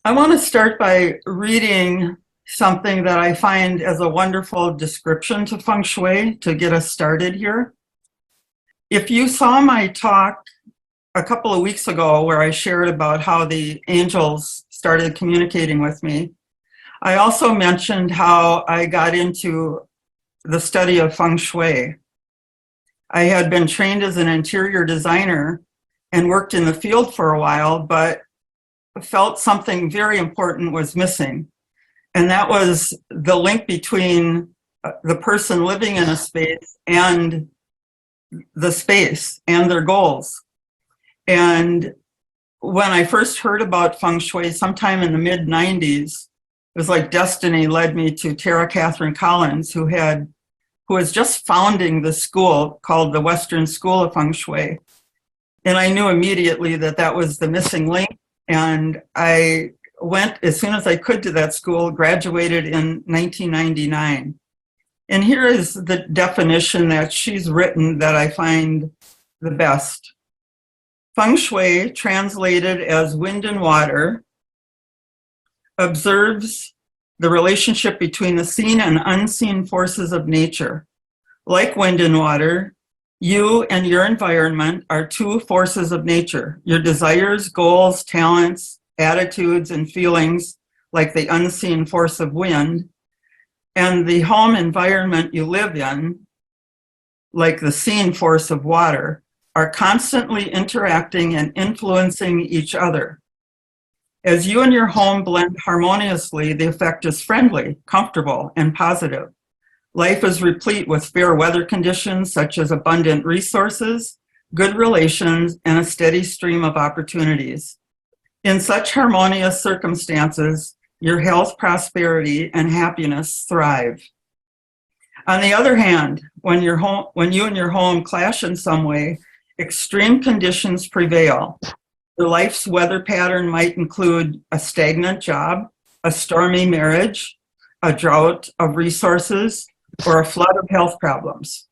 I want to start by reading something that I find as a wonderful description to Feng Shui to get us started here. If you saw my talk a couple of weeks ago where I shared about how the angels started communicating with me, I also mentioned how I got into the study of Feng Shui. I had been trained as an interior designer and worked in the field for a while, but felt something very important was missing. And that was the link between the person living in a space and the space and their goals. And when I first heard about Feng Shui sometime in the mid-90s, it was like destiny led me to Tara Catherine Collins, who was just founding the school called the Western School of Feng Shui. And I knew immediately that that was the missing link. And I went as soon as I could to that school, graduated in 1999. And here is the definition that she's written that I find the best. Feng Shui, translated as wind and water, observes the relationship between the seen and unseen forces of nature. Like wind and water, you and your environment are two forces of nature. Your desires, goals, talents, attitudes, and feelings, like the unseen force of wind, and the home environment you live in, like the seen force of water, are constantly interacting and influencing each other. As you and your home blend harmoniously, the effect is friendly, comfortable, and positive. Life is replete with fair weather conditions such as abundant resources, good relations, and a steady stream of opportunities. In such harmonious circumstances, your health, prosperity, and happiness thrive. On the other hand, when you and your home clash in some way, extreme conditions prevail. Your life's weather pattern might include a stagnant job, a stormy marriage, a drought of resources, or a flood of health problems.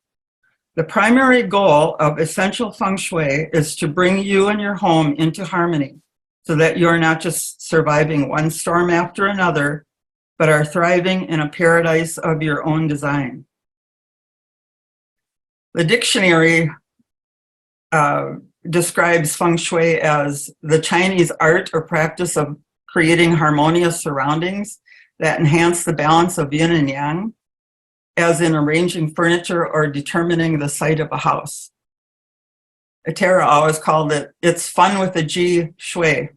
The primary goal of essential Feng Shui is to bring you and your home into harmony so that you are not just surviving one storm after another, but are thriving in a paradise of your own design. The dictionary describes Feng Shui as the Chinese art or practice of creating harmonious surroundings that enhance the balance of yin and yang, as in arranging furniture or determining the site of a house. Tara always called it, it's fun with a G, Shui.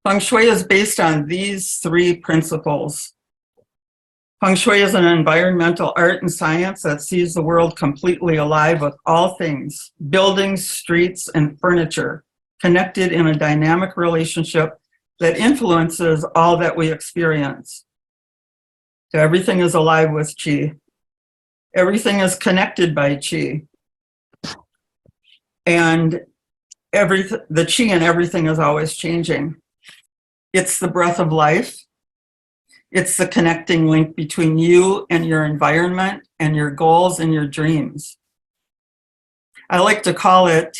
Feng Shui is based on these three principles. Feng Shui is an environmental art and science that sees the world completely alive with all things, buildings, streets, and furniture, connected in a dynamic relationship that influences all that we experience. So everything is alive with Qi. Everything is connected by Qi. And the Qi in everything is always changing. It's the breath of life. It's the connecting link between you and your environment and your goals and your dreams. I like to call it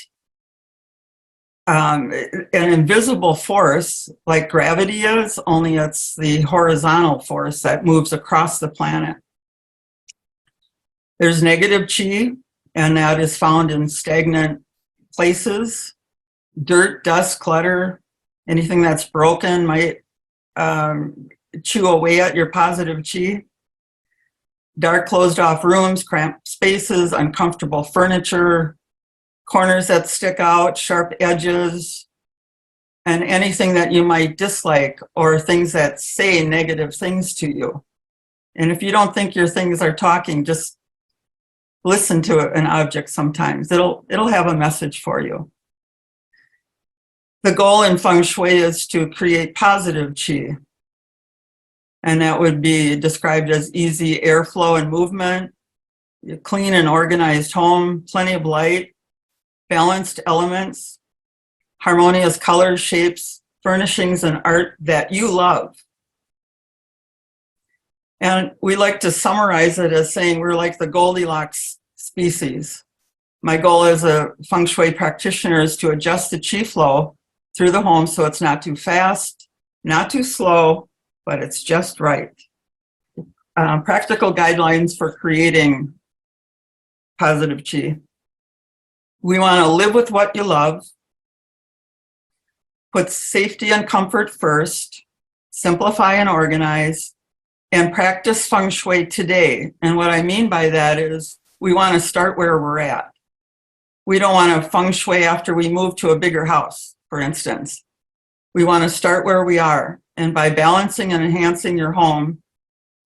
an invisible force like gravity is, only it's the horizontal force that moves across the planet. There's negative Qi, and that is found in stagnant places. Dirt, dust, clutter, anything that's broken might chew away at your positive Qi. Dark, closed off rooms, cramped spaces, uncomfortable furniture, corners that stick out, sharp edges, and anything that you might dislike or things that say negative things to you. And if you don't think your things are talking, just listen to an object sometimes. It'll have a message for you. The goal in Feng Shui is to create positive Qi. And that would be described as easy airflow and movement, a clean and organized home, plenty of light, balanced elements, harmonious colors, shapes, furnishings, and art that you love. And we like to summarize it as saying we're like the Goldilocks species. My goal as a Feng Shui practitioner is to adjust the Qi flow through the home so it's not too fast, Not too slow, but it's just right. Practical guidelines for creating positive chi. We want to live with what you love, put safety and comfort first, simplify and organize, and practice Feng Shui today. And what I mean by that is we want to start where we're at. We don't want to Feng Shui after we move to a bigger house, for instance. We want to start where we are. And by balancing and enhancing your home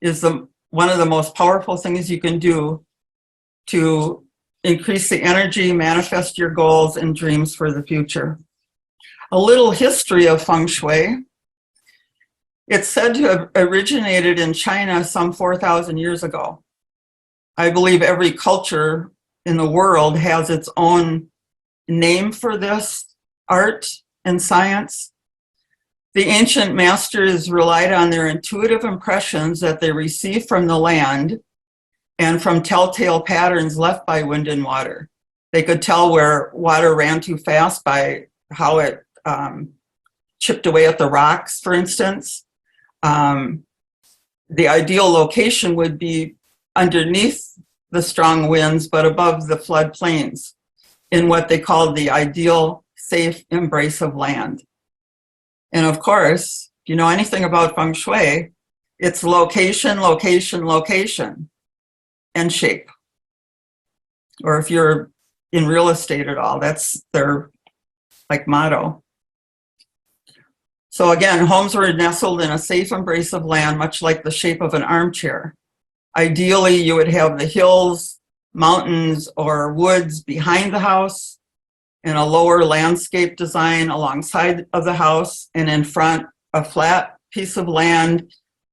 is one of the most powerful things you can do to increase the energy, manifest your goals and dreams for the future. A little history of Feng Shui. It's said to have originated in China some 4,000 years ago. I believe every culture in the world has its own name for this art and science. The ancient masters relied on their intuitive impressions that they received from the land and from telltale patterns left by wind and water. They could tell where water ran too fast by how it chipped away at the rocks, for instance. The ideal location would be underneath the strong winds, but above the flood plains in what they called the ideal safe embrace of land. And of course, if you know anything about Feng Shui, it's location, location, location, and shape. Or if you're in real estate at all, that's their motto. So again, homes were nestled in a safe embrace of land, much like the shape of an armchair. Ideally, you would have the hills, mountains, or woods behind the house, and a lower landscape design alongside of the house, and in front, a flat piece of land,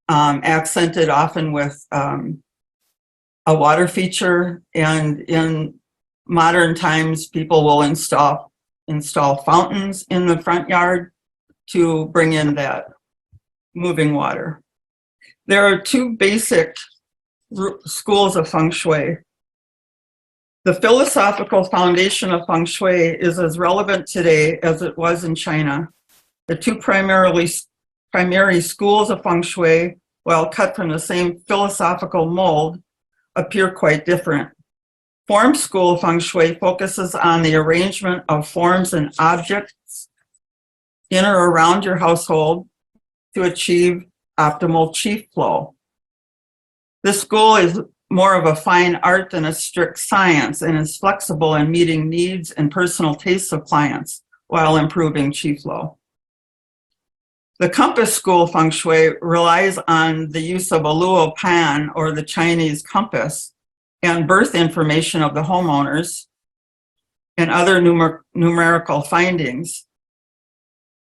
accented often with a water feature. And in modern times, people will install fountains in the front yard to bring in that moving water. There are two basic schools of Feng Shui. The philosophical foundation of Feng Shui is as relevant today as it was in China. The two primary schools of Feng Shui, while cut from the same philosophical mold, appear quite different. Form school Feng Shui focuses on the arrangement of forms and objects in or around your household to achieve optimal chi flow. This school is more of a fine art than a strict science and is flexible in meeting needs and personal tastes of clients while improving chi flow. The compass school Feng Shui relies on the use of a luo pan, or the Chinese compass, and birth information of the homeowners and other numerical findings.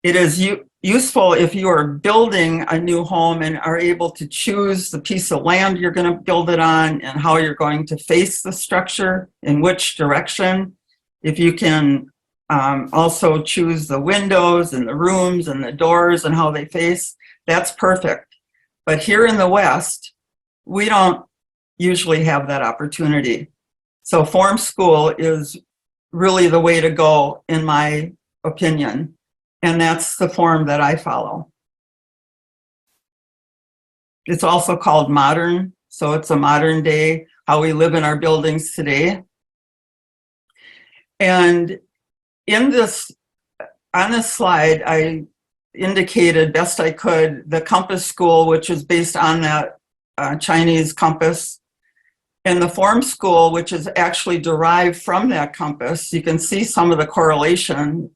It is useful if you are building a new home and are able to choose the piece of land you're going to build it on and how you're going to face the structure, in which direction. If you can also choose the windows and the rooms and the doors and how they face, that's perfect. But here in the West, we don't usually have that opportunity. So form school is really the way to go, in my opinion. And that's the form that I follow. It's also called modern, so it's a modern day, how we live in our buildings today. And on this slide, I indicated best I could the compass school, which is based on that Chinese compass, and the form school, which is actually derived from that compass. You can see some of the correlation.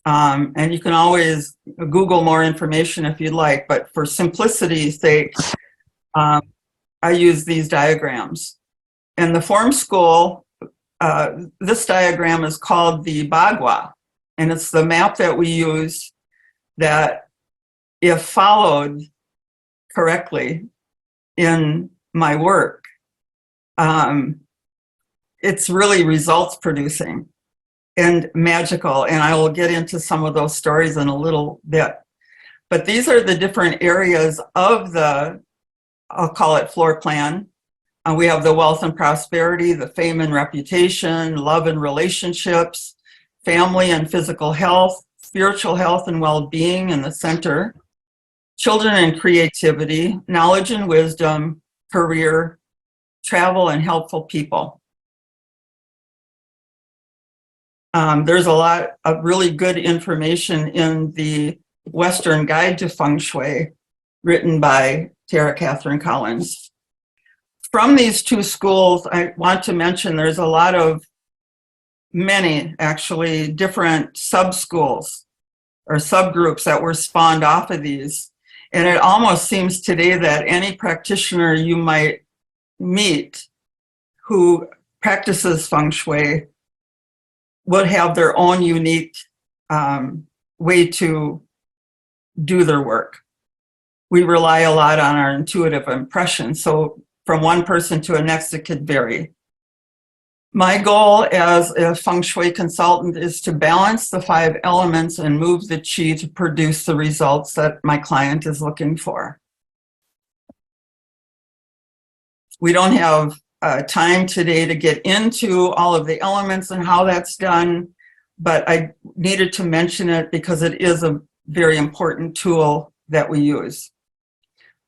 And you can always Google more information if you'd like, but for simplicity's sake, I use these diagrams. And the form school, this diagram is called the Bagua, and it's the map that we use that, if followed correctly in my work, it's really results producing and magical, and I will get into some of those stories in a little bit. But these are the different areas of the, I'll call it, floor plan. We have the wealth and prosperity, the fame and reputation, love and relationships, family and physical health, spiritual health and well-being in the center, children and creativity, knowledge and wisdom, career, travel, and helpful people. There's a lot of really good information in the Western Guide to Feng Shui, written by Tara Catherine Collins. From these two schools, I want to mention there's a lot of many actually different sub-schools or subgroups that were spawned off of these. And it almost seems today that any practitioner you might meet who practices Feng Shui would have their own unique way to do their work. We rely a lot on our intuitive impression. So from one person to the next, it could vary. My goal as a Feng Shui consultant is to balance the 5 elements and move the qi to produce the results that my client is looking for. We don't have time today to get into all of the elements and how that's done, but I needed to mention it because it is a very important tool that we use.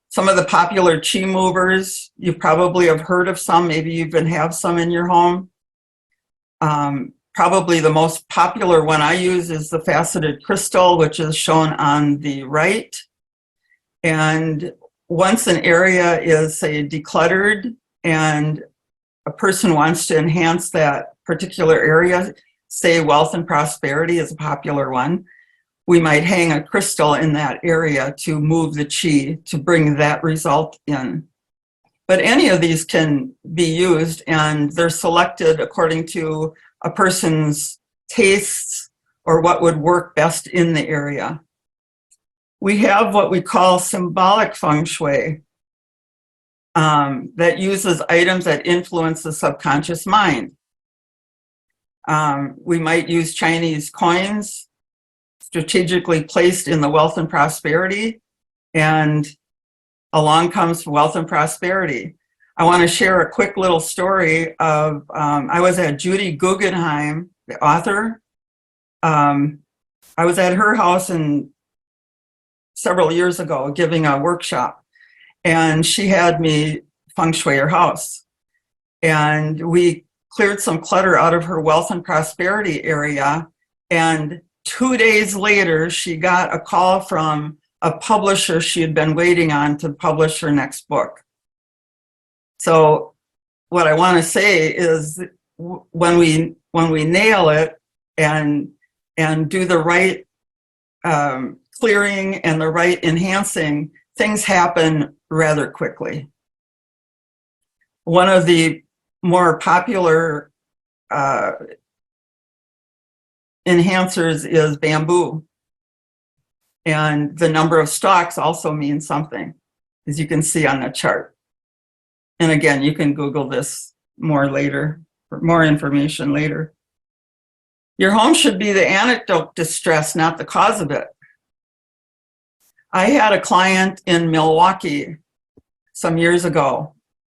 Some of the popular qi movers, you probably have heard of some, maybe you even have some in your home. Probably the most popular one I use is the faceted crystal, which is shown on the right. And once an area is, say, decluttered and a person wants to enhance that particular area, say wealth and prosperity is a popular one, we might hang a crystal in that area to move the qi to bring that result in. But any of these can be used, and they're selected according to a person's tastes or what would work best in the area. We have what we call symbolic Feng Shui that uses items that influence the subconscious mind. We might use Chinese coins strategically placed in the wealth and prosperity, and along comes wealth and prosperity. I want to share a quick little story of, I was at Judy Guggenheim, the author. I was at her house several years ago giving a workshop, and she had me feng shui her house. And we cleared some clutter out of her wealth and prosperity area, and 2 days later, she got a call from a publisher she had been waiting on to publish her next book. So what I want to say is when we nail it and do the right clearing and the right enhancing, things happen rather quickly. One of the more popular enhancers is bamboo. And the number of stalks also means something, as you can see on the chart. And again, you can Google this more later, for more information later. Your home should be the antidote to stress, not the cause of it. I had a client in Milwaukee some years ago,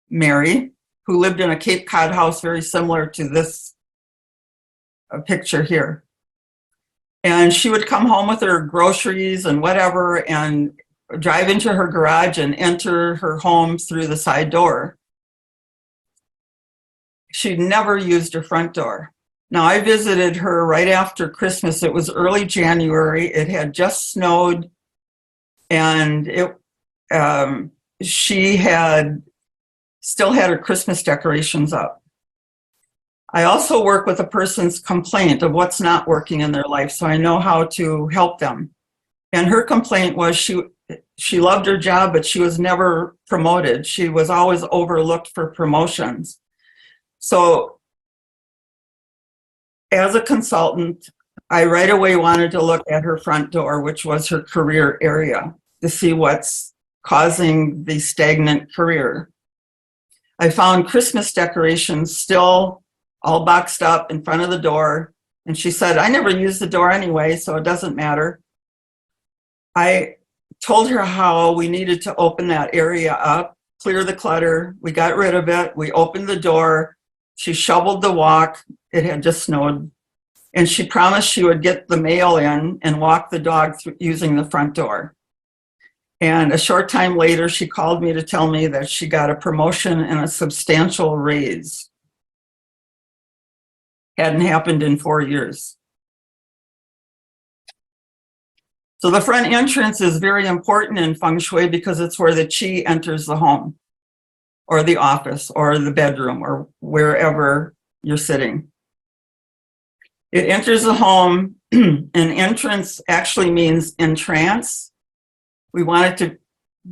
Mary, who lived in a Cape Cod house very similar to this picture here. And she would come home with her groceries and whatever and drive into her garage and enter her home through the side door. She'd never used her front door. Now, I visited her right after Christmas. It was early January. It had just snowed, and she still had her Christmas decorations up. I also work with a person's complaint of what's not working in their life, so I know how to help them. And her complaint was she loved her job, but she was never promoted. She was always overlooked for promotions. So as a consultant, I right away wanted to look at her front door, which was her career area, to see what's causing the stagnant career. I found Christmas decorations still all boxed up in front of the door. And she said, I never use the door anyway, so it doesn't matter. I told her how we needed to open that area up, clear the clutter. We got rid of it. We opened the door. She shoveled the walk. It had just snowed. And she promised she would get the mail in and walk the dog through using the front door. And a short time later, she called me to tell me that she got a promotion and a substantial raise. Hadn't happened in 4 years. So the front entrance is very important in Feng Shui because it's where the qi enters the home or the office or the bedroom or wherever you're sitting. It enters the home. An entrance actually means entrance. We want it to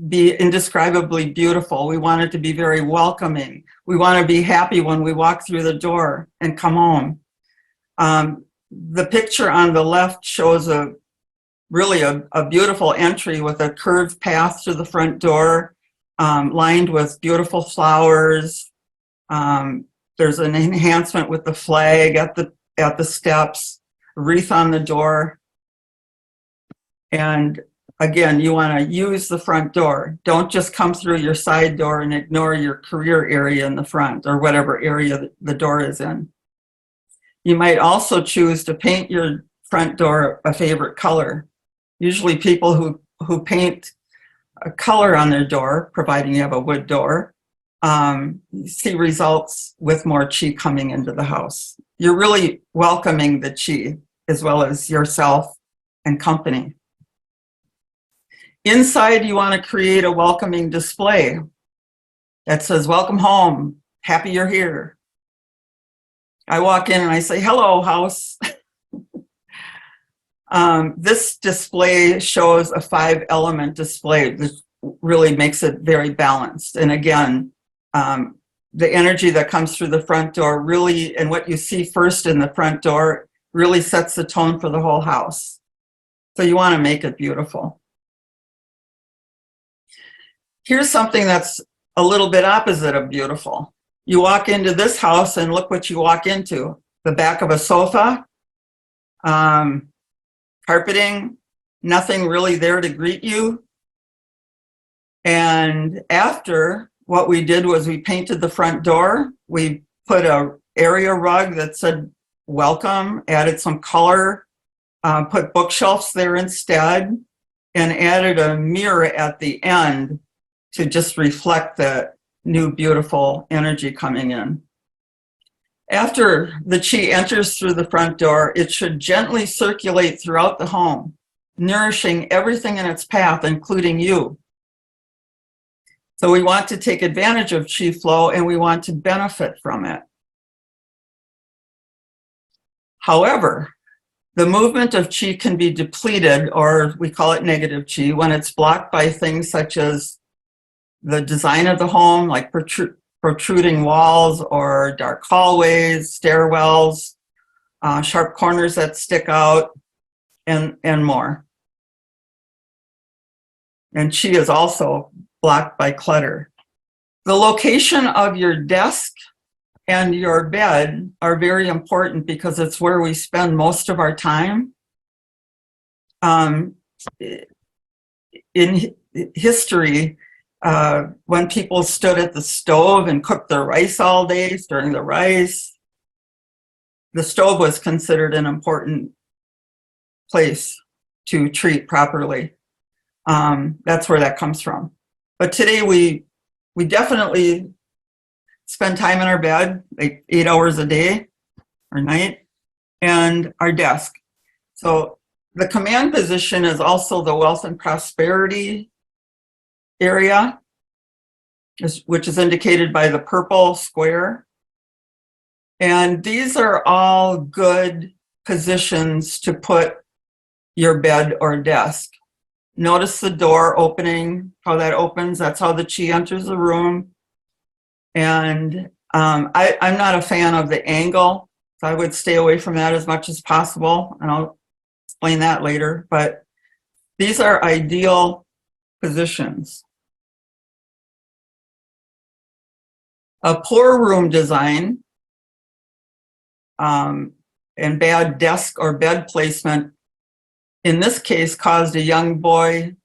be indescribably beautiful. We want it to be very welcoming. We want to be happy when we walk through the door and come home. The picture on the left shows really a beautiful entry with a curved path to the front door, lined with beautiful flowers. There's an enhancement with the flag at the steps, a wreath on the door. And again, you want to use the front door. Don't just come through your side door and ignore your career area in the front or whatever area the door is in. You might also choose to paint your front door a favorite color. Usually people who paint a color on their door, providing you have a wood door, see results with more qi coming into the house. You're really welcoming the qi as well as yourself and company. Inside, you want to create a welcoming display that says, welcome home, happy you're here. I walk in and I say, hello, house. This display shows a 5-element display that really makes it very balanced. And again, the energy that comes through the front door really, and what you see first in the front door, really sets the tone for the whole house. So you want to make it beautiful. Here's something that's a little bit opposite of beautiful. You walk into this house and look what you walk into. The back of a sofa, carpeting, nothing really there to greet you. And after, what we did was we painted the front door. We put a area rug that said welcome, added some color, put bookshelves there instead, and added a mirror at the end to just reflect that new beautiful energy coming in. After the qi enters through the front door, it should gently circulate throughout the home, nourishing everything in its path, including you. So we want to take advantage of qi flow and we want to benefit from it. However, the movement of qi can be depleted, or we call it negative qi, when it's blocked by things such as the design of the home, like protruding walls or dark hallways, stairwells, sharp corners that stick out, and more. And qi is also blocked by clutter. The location of your desk and your bed are very important because it's where we spend most of our time. In history, when people stood at the stove and cooked their rice all day, stirring the rice, the stove was considered an important place to treat properly. That's where that comes from. But today we definitely spend time in our bed, like 8 hours a day or night, and our desk. So the command position is also the wealth and prosperity area, which is indicated by the purple square. And these are all good positions to put your bed or desk. Notice the door opening, how that opens. That's how the qi enters the room. And I'm not a fan of the angle, so I would stay away from that as much as possible. And I'll explain that later. But these are ideal positions. A poor room design and bad desk or bed placement, in this case, caused a young boy,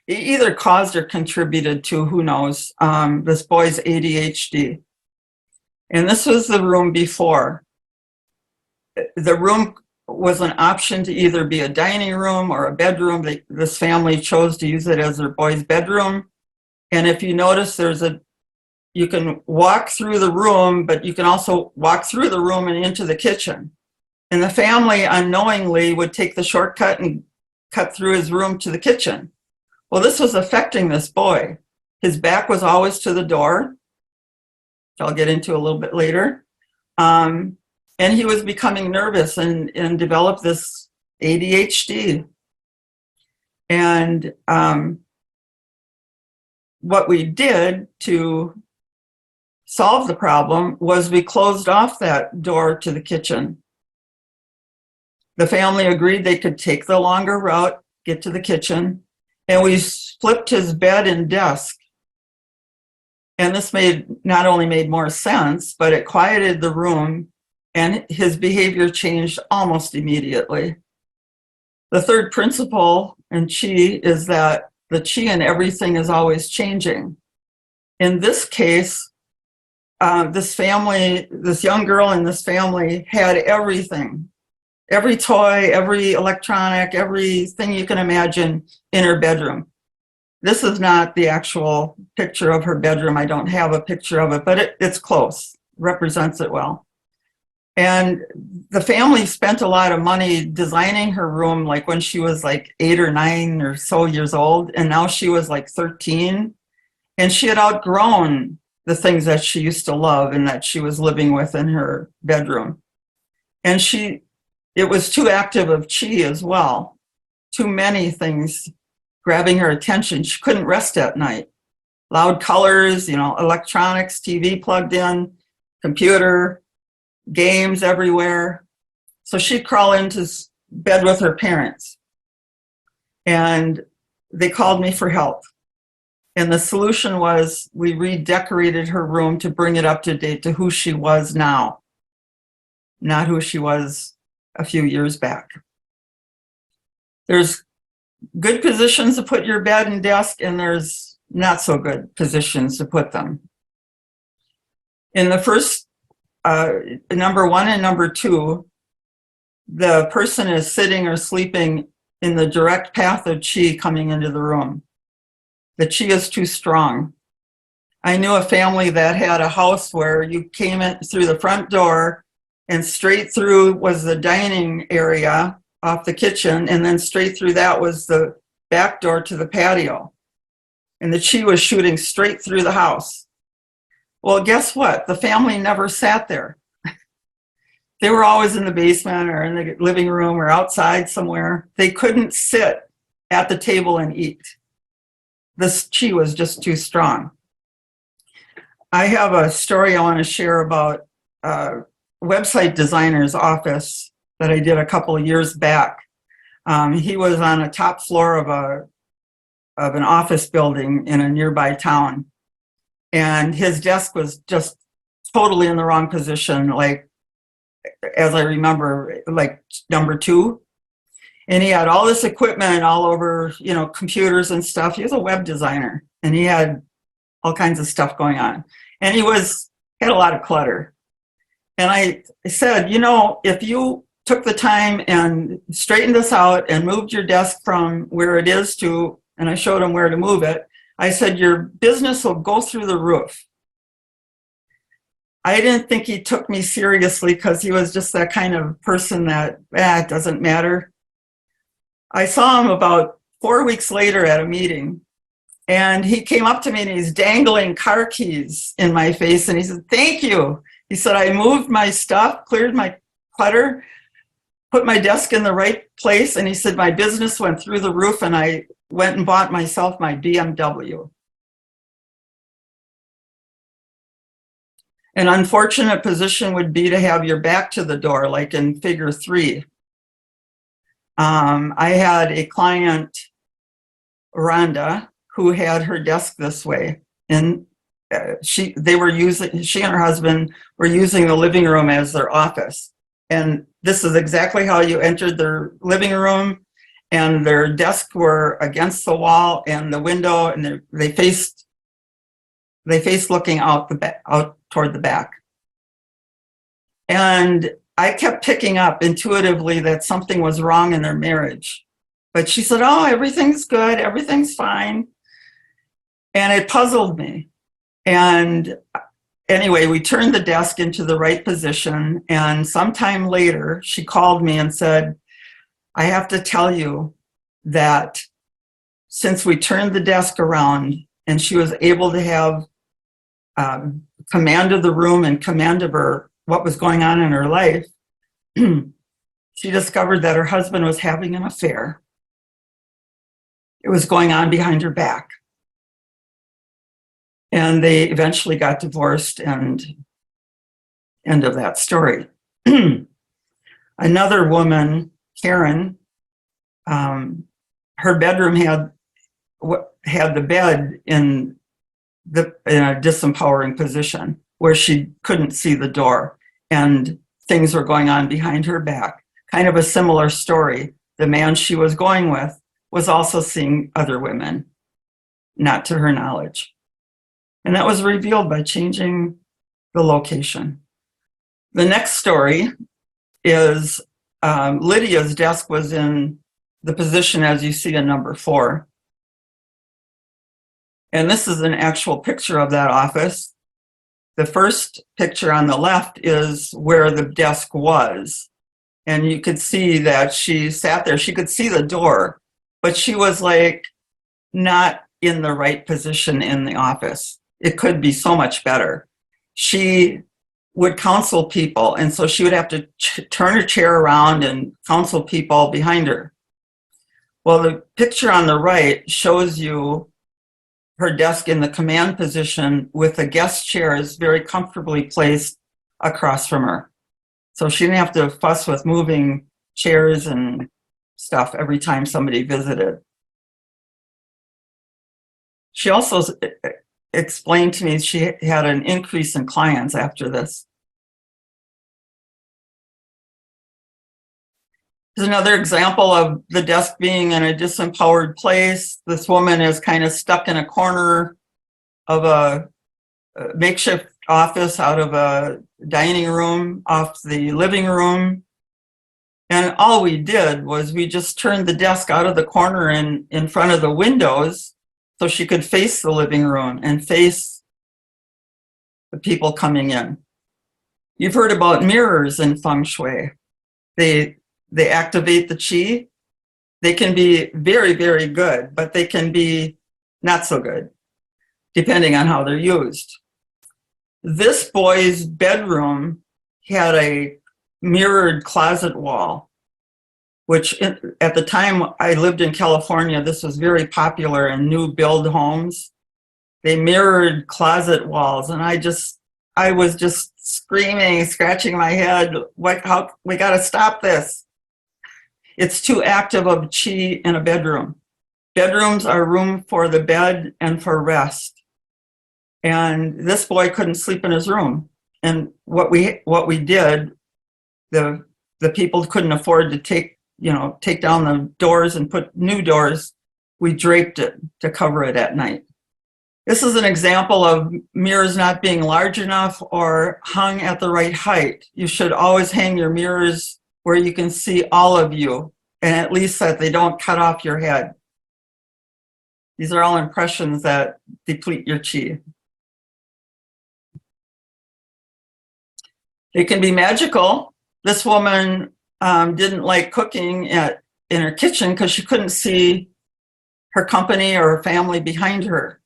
it either caused or contributed to, who knows, this boy's ADHD. And this was the room before. The room was an option to either be a dining room or a bedroom. This family chose to use it as their boy's bedroom. And if you notice, you can walk through the room, but you can also walk through the room and into the kitchen. And the family unknowingly would take the shortcut and cut through his room to the kitchen. Well, this was affecting this boy. His back was always to the door, which I'll get into a little bit later. And he was becoming nervous and developed this ADHD. And what we did to solve the problem was we closed off that door to the kitchen. The family agreed they could take the longer route, get to the kitchen, and we flipped his bed and desk. And this not only made more sense, but it quieted the room, and his behavior changed almost immediately. The third principle in Qi is that the Qi in everything is always changing. In this case, this young girl in this family had everything. Every toy, every electronic, everything you can imagine in her bedroom. This is not the actual picture of her bedroom. I don't have a picture of it, but it's close, represents it well. And the family spent a lot of money designing her room, like when she was like 8 or 9 or so years old, and now she was like 13. And she had outgrown the things that she used to love and that she was living with in her bedroom. And it was too active of Qi as well. Too many things grabbing her attention. She couldn't rest at night. Loud colors, electronics, TV plugged in, computer, games everywhere. So she'd crawl into bed with her parents. And they called me for help. And the solution was we redecorated her room to bring it up to date to who she was now, not who she was a few years back. There's good positions to put your bed and desk, and there's not so good positions to put them. In the first, number 1 and number 2, the person is sitting or sleeping in the direct path of Qi coming into the room. The Qi is too strong. I knew a family that had a house where you came in through the front door and straight through was the dining area off the kitchen, and then straight through that was the back door to the patio. And the Qi was shooting straight through the house. Well, guess what? The family never sat there. They were always in the basement or in the living room or outside somewhere. They couldn't sit at the table and eat. This Qi was just too strong. I have a story I want to share about website designer's office that I did a couple of years back. He was on a top floor of an office building in a nearby town. And his desk was just totally in the wrong position, like, as I remember, like number 2. And he had all this equipment all over, computers and stuff. He was a web designer, and he had all kinds of stuff going on. And he had a lot of clutter. And I said, if you took the time and straightened this out and moved your desk from where it is to, and I showed him where to move it, I said, your business will go through the roof. I didn't think he took me seriously because he was just that kind of person that, it doesn't matter. I saw him about 4 weeks later at a meeting, and he came up to me and he's dangling car keys in my face, and he said, thank you. He said, I moved my stuff, cleared my clutter, put my desk in the right place, and he said, my business went through the roof, and I went and bought myself my BMW. An unfortunate position would be to have your back to the door, like in figure 3. I had a client, Rhonda, who had her desk this way, and she and her husband were using the living room as their office. And this is exactly how you entered their living room, and their desks were against the wall and the window, and they faced looking out toward the back. And I kept picking up intuitively that something was wrong in their marriage. But she said, oh, everything's good, everything's fine. And it puzzled me. And anyway, we turned the desk into the right position. And sometime later, she called me and said, I have to tell you that since we turned the desk around and she was able to have command of the room and command of what was going on in her life, she discovered that her husband was having an affair. It was going on behind her back. And they eventually got divorced, and end of that story. Another woman, Karen, her bedroom had the bed in a disempowering position where she couldn't see the door, and things were going on behind her back. Kind of a similar story. The man she was going with was also seeing other women, not to her knowledge. And that was revealed by changing the location. The next story is Lydia's desk was in the position as you see in number 4. And this is an actual picture of that office. The first picture on the left is where the desk was. And you could see that she sat there. She could see the door, but she was like not in the right position in the office. It could be so much better. She would counsel people, and so she would have to turn her chair around and counsel people behind her. Well, the picture on the right shows you her desk in the command position with the guest chairs very comfortably placed across from her. So she didn't have to fuss with moving chairs and stuff every time somebody visited. She also explained to me she had an increase in clients after this. Here's another example of the desk being in a disempowered place. This woman is kind of stuck in a corner of a makeshift office out of a dining room off the living room. And all we did was we just turned the desk out of the corner in front of the windows so she could face the living room and face the people coming in. You've heard about mirrors in Feng Shui. They activate the qi. They can be very, very good, but they can be not so good, depending on how they're used. This boy's bedroom had a mirrored closet wall, which at the time I lived in California, this was very popular in new build homes. They mirrored closet walls, and I was just screaming, scratching my head, we gotta stop this. It's too active of qi in a bedroom. Bedrooms are room for the bed and for rest. And this boy couldn't sleep in his room. And what we did, the people couldn't afford to take down the doors and put new doors. We draped it to cover it at night. This is an example of mirrors not being large enough or hung at the right height. You should always hang your mirrors where you can see all of you, and at least that they don't cut off your head. These are all impressions that deplete your qi. They can be magical. This woman didn't like cooking in her kitchen because she couldn't see her company or her family behind her.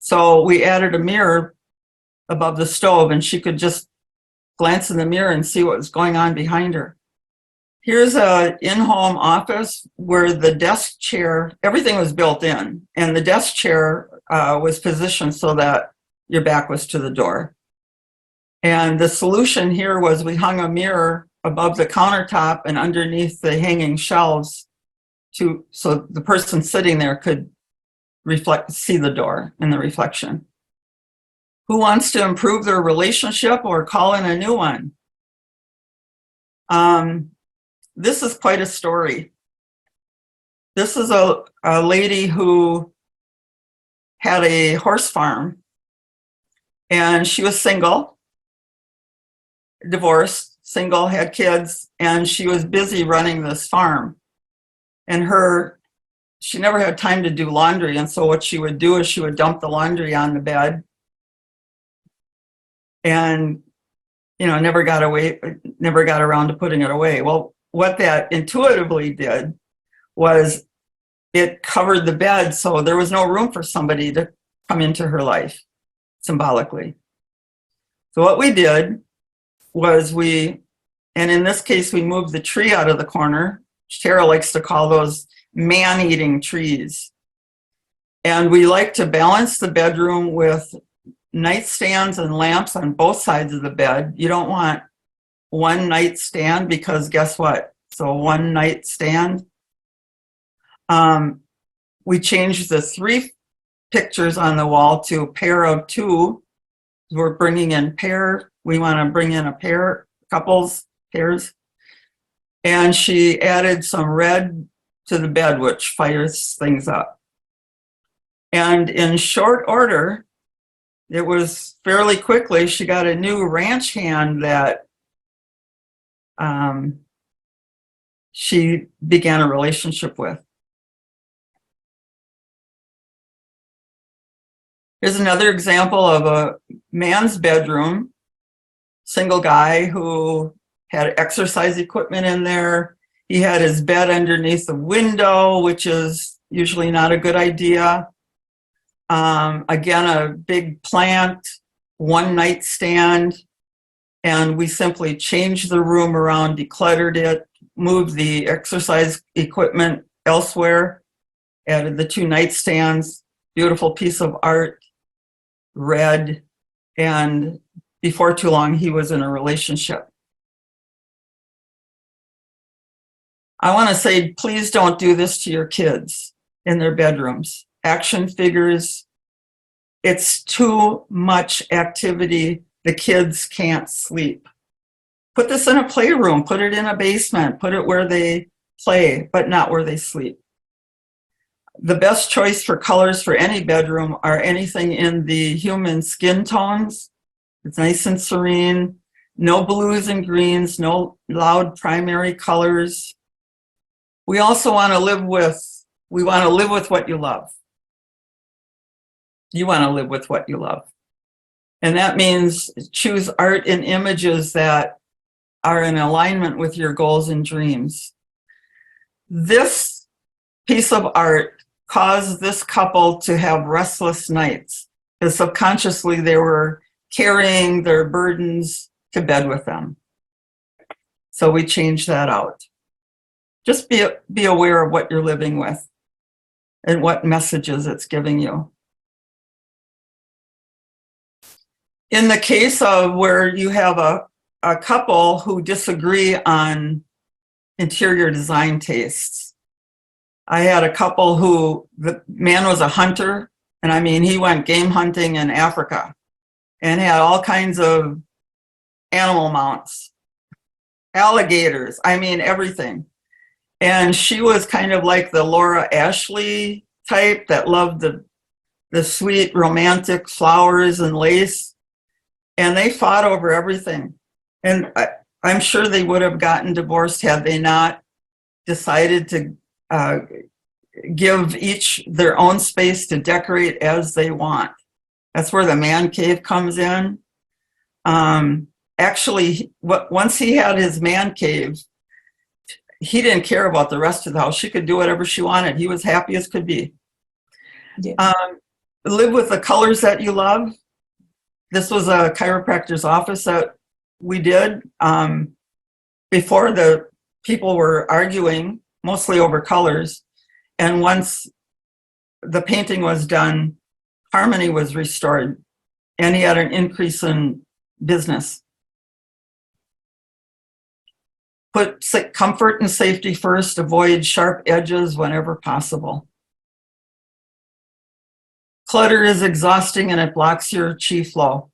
So we added a mirror above the stove, and she could just glance in the mirror and see what was going on behind her. Here's an in-home office where the desk chair, everything was built in, and the desk chair was positioned so that your back was to the door. And the solution here was we hung a mirror above the countertop and underneath the hanging shelves so the person sitting there could see the door in the reflection. Who wants to improve their relationship or call in a new one? This is quite a story. This is a lady who had a horse farm, and she was single, divorced, single, had kids, and she was busy running this farm. And she never had time to do laundry. And so what she would do is she would dump the laundry on the bed and, never got around to putting it away. Well, what that intuitively did was it covered the bed, so there was no room for somebody to come into her life, symbolically. So what we did was and in this case, we moved the tree out of the corner. Tara likes to call those man-eating trees. And we like to balance the bedroom with nightstands and lamps on both sides of the bed. You don't want one nightstand, because guess what? So one nightstand. We changed the 3 pictures on the wall to a pair of 2. We're bringing in we want to bring in a pairs. And she added some red to the bed, which fires things up. And in short order, it was fairly quickly, she got a new ranch hand that she began a relationship with. Here's another example of a man's bedroom, single guy who had exercise equipment in there. He had his bed underneath the window, which is usually not a good idea. Again, a big plant, one nightstand, and we simply changed the room around, decluttered it, moved the exercise equipment elsewhere, added the 2 nightstands, beautiful piece of art, red, and before too long, he was in a relationship. I want to say, please don't do this to your kids in their bedrooms. Action figures, it's too much activity. The kids can't sleep. Put this in a playroom, put it in a basement, put it where they play, but not where they sleep. The best choice for colors for any bedroom are anything in the human skin tones. It's nice and serene, no blues and greens, no loud primary colors. We also want to live with what you love. You want to live with what you love. And that means choose art and images that are in alignment with your goals and dreams. This piece of art caused this couple to have restless nights, because subconsciously they were carrying their burdens to bed with them. So we changed that out. Just be aware of what you're living with and what messages it's giving you. In the case of where you have a couple who disagree on interior design tastes, I had a couple who, the man was a hunter, and I mean, he went game hunting in Africa and had all kinds of animal mounts, alligators, I mean, everything. And she was kind of like the Laura Ashley type that loved the sweet romantic flowers and lace. And they fought over everything. And I'm sure they would have gotten divorced had they not decided to give each their own space to decorate as they want. That's where the man cave comes in. Actually, once he had his man cave, he didn't care about the rest of the house. She could do whatever she wanted. He was happy as could be. Yeah. Live with the colors that you love. This was a chiropractor's office that we did. Before, the people were arguing, mostly over colors. And once the painting was done, harmony was restored, and he had an increase in business. Put comfort and safety first, avoid sharp edges whenever possible. Clutter is exhausting and it blocks your chi flow.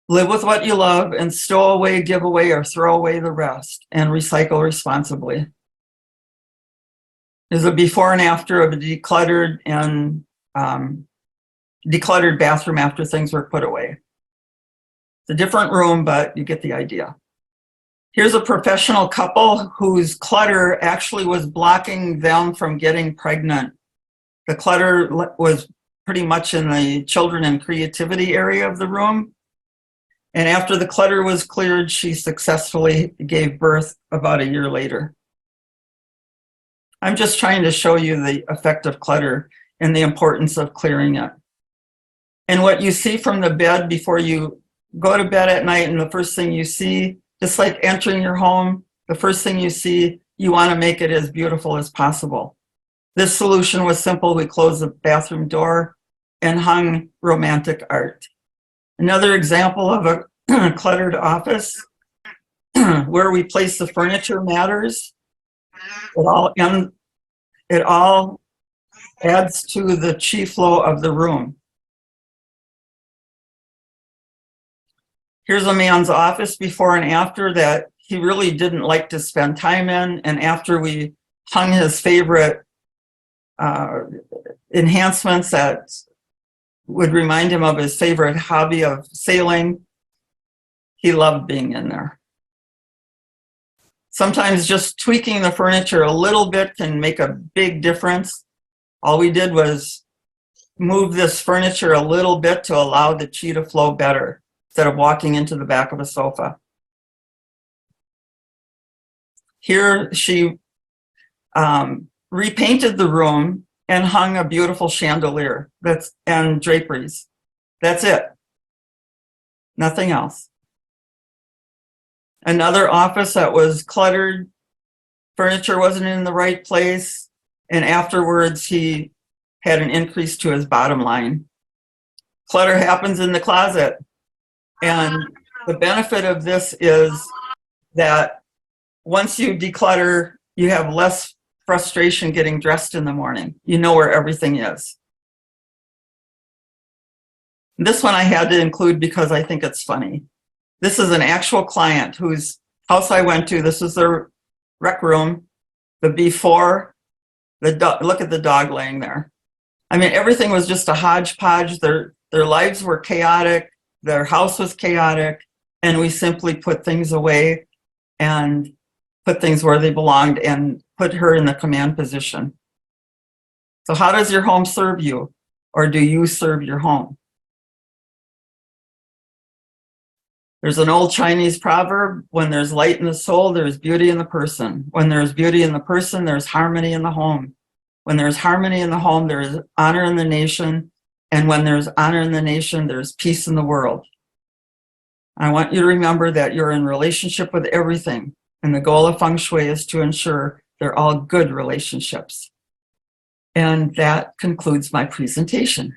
Live with what you love and stow away, give away, or throw away the rest, and recycle responsibly. There's a before and after of a decluttered bathroom after things were put away. It's a different room, but you get the idea. Here's a professional couple whose clutter actually was blocking them from getting pregnant. The clutter was pretty much in the children and creativity area of the room. And after the clutter was cleared, she successfully gave birth about a year later. I'm just trying to show you the effect of clutter and the importance of clearing it. And what you see from the bed before you go to bed at night, and the first thing you see, just like entering your home, the first thing you see, you want to make it as beautiful as possible. This solution was simple. We closed the bathroom door and hung romantic art. Another example of a cluttered office, where we place the furniture matters. It all adds to the chi flow of the room. Here's a man's office before and after that he really didn't like to spend time in, and after we hung his favorite enhancements that would remind him of his favorite hobby of sailing, he loved being in there. Sometimes just tweaking the furniture a little bit can make a big difference. All we did was move this furniture a little bit to allow the chi to flow better instead of walking into the back of a sofa. Here she repainted the room and hung a beautiful chandelier and draperies. That's it. Nothing else. Another office that was cluttered, furniture wasn't in the right place, and afterwards he had an increase to his bottom line. Clutter happens in the closet, and the benefit of this is that once you declutter, you have less frustration getting dressed in the morning. You know where everything is. This one I had to include because I think it's funny. This is an actual client whose house I went to. This is their rec room. The before, look at the dog laying there. I mean, everything was just a hodgepodge. Their lives were chaotic. Their house was chaotic. And we simply put things away and put things where they belonged and put her in the command position. So how does your home serve you? Or do you serve your home? There's an old Chinese proverb, when there's light in the soul, there's beauty in the person. When there's beauty in the person, there's harmony in the home. When there's harmony in the home, there's honor in the nation. And when there's honor in the nation, there's peace in the world. I want you to remember that you're in relationship with everything. And the goal of Feng Shui is to ensure they're all good relationships. And that concludes my presentation.